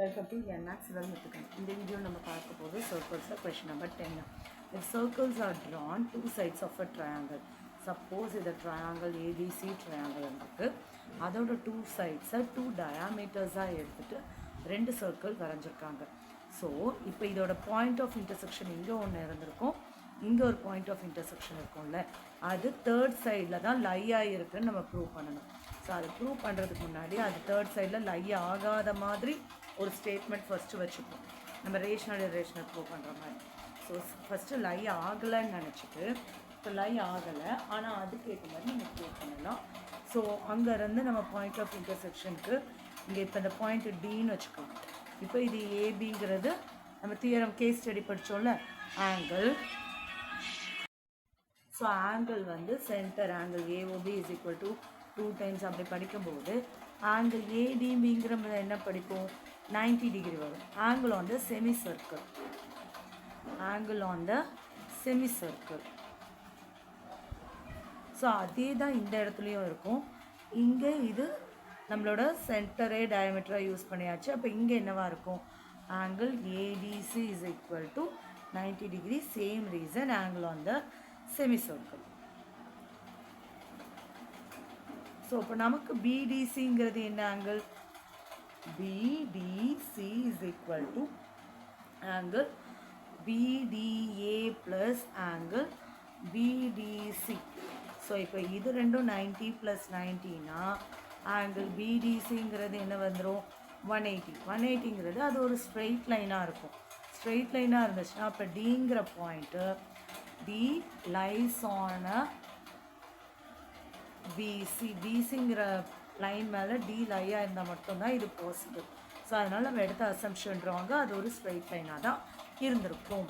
Welcome to NMAX Ramathukam. In this video, we will talk about circles. Question number 10. If circles are drawn two sides of a triangle, suppose the triangle ABC triangle, அதோட two sides two diameters ரெண்டு circle வரைஞ்சிருக்காங்க. So, இப்போ இதோட point of intersection இங்க ஒன்னு இருந்திருக்கும், இங்க ஒரு point of intersection இருக்கும்ல, அது third sideல தான் lie ஆயிருக்குன்னு நம்ம prove பண்ணணும். So, அதை prove பண்றதுக்கு முன்னாடி அது third sideல lie ஆகாத மாதிரி ஒரு ஸ்டேட்மெண்ட் ஃபஸ்ட்டு வச்சுப்போம், நம்ம ரேஷனல் இரேஷனல் ப்ரூவ் பண்ணுற மாதிரி. ஸோ ஃபஸ்ட்டு லை ஆகலைன்னு நினச்சிட்டு, இப்போ லை ஆகலை ஆனால் அதுக்கேற்ற மாதிரி நம்ம ப்ரூவ் பண்ணலாம். ஸோ அங்கேருந்து நம்ம பாயிண்ட் ஆஃப் இன்டர்செக்ஷனுக்கு இங்கே இப்போ இந்த பாயிண்ட் டின்னு வச்சுக்கலாம். இப்போ இது ஏபிங்கிறது நம்ம தியரம் கேஸ் ஸ்டடி படித்தோம்ல, ஆங்கிள். ஸோ ஆங்கிள் வந்து centre angle AOB is equal to 2 times அப்படி படிக்கும்போது ஆங்கிள் ஏடிபிங்கிற என்ன படிப்போம், 90 degree வரும். Angle on the semi circle, angle on the semi circle. So அதே தான் இந்த இடத்துலையும் இருக்கும். இங்கே இது நம்மளோட சென்டரே டயமீட்டராக யூஸ் பண்ணியாச்சு. அப்போ இங்கே என்னவா இருக்கும், angle ADC is equal to 90 degree, same reason angle on the semi circle. So இப்போ நமக்கு பிடிசிங்கிறது என்ன angle, BDC is equal to angle BDA plus angle BDC. So, இப்போ இது ரெண்டும் 90 plus 90 னா angle BDCங்கிறது என்ன வந்துரும், 180. 180ங்கிறது அது ஒரு ஸ்ட்ரெயிட் லைனாக இருக்கும். ஸ்ட்ரெயிட் லைனாக இருந்துச்சுன்னா அப்போ Dங்கிற point D lies on a BC. BCங்கிற லைன் மேலே டி லையாக இருந்தால் மட்டும்தான் இது பாசிபிள். ஸோ அதனால் நம்ம எடுத்த அசம்ஷன் ட்ராங்க அது ஒரு ஸ்ட்ரெயிட் லைனாக தான் இருந்திருக்கும்.